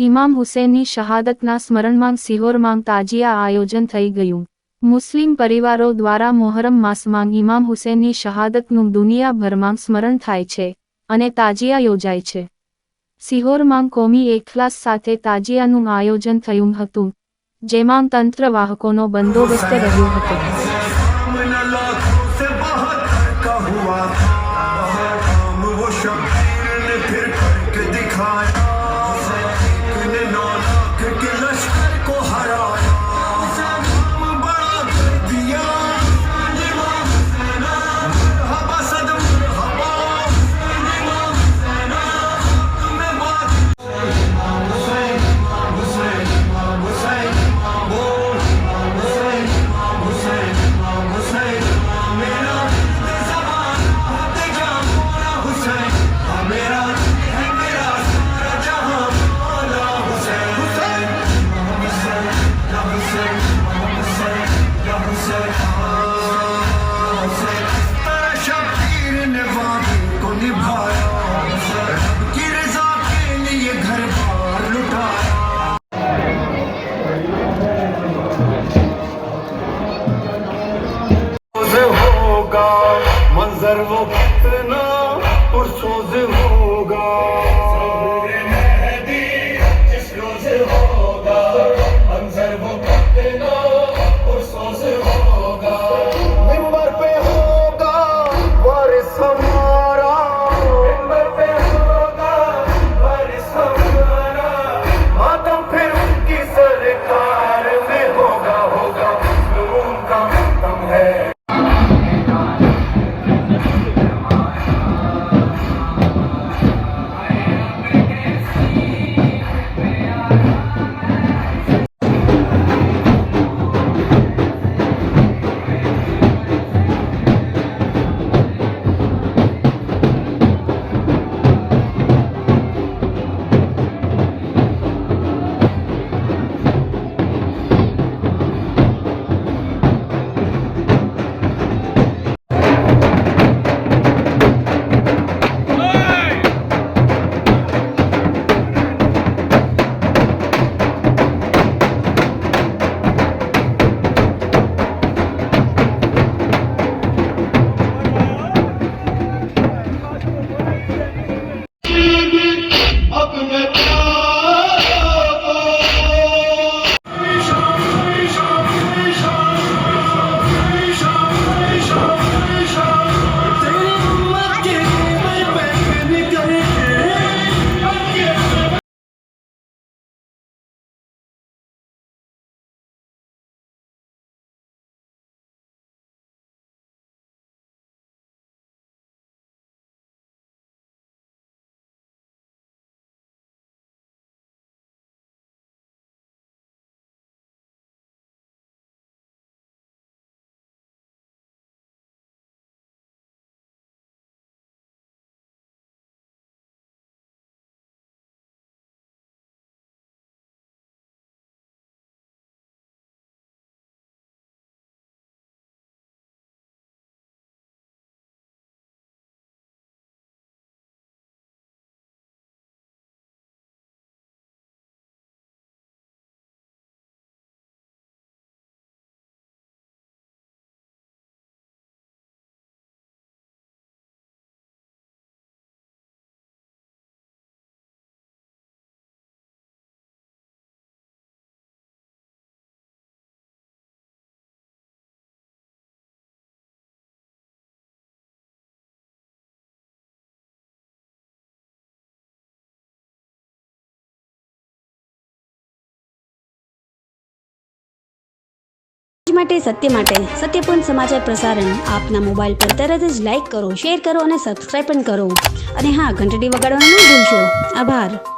ઇમામ હુસૈનની શહાદતના સ્મરણમાં સિહોરમાં તાજિયા આયોજન થઈ ગયું। મુસ્લિમ પરિવારો દ્વારા મોહરમ માસમાં ઇમામ હુસૈનની શહાદતનું દુનિયાભરમાં સ્મરણ થાય છે અને તાજિયા યોજાય છે। સિહોરમાં કોમી એકલાસ સાથે તાજિયાનું આયોજન થયું હતું, જેમાં તંત્ર વાહકોનો બંદોબસ્ત રહ્યો હતો। मंजर वो कितना पुरसोज होगा, जिस रोज होगा मंजर वो कितना पुरसोज होगा। मिंबर पे होगा वारिस हमारा, मिंबर पे होगा वारिस हमारा, मातम फिर उनकी सरकार में होगा, होगा उनका मातम है। सत्य सत्यपूर्ण समाचार प्रसारण आपना मोबाइल पर तरत ज लाइक करो, शेर करो और सब्सक्राइब करो। और हाँ, घंटडी वगाड़वानुं न भूलशो। आभार।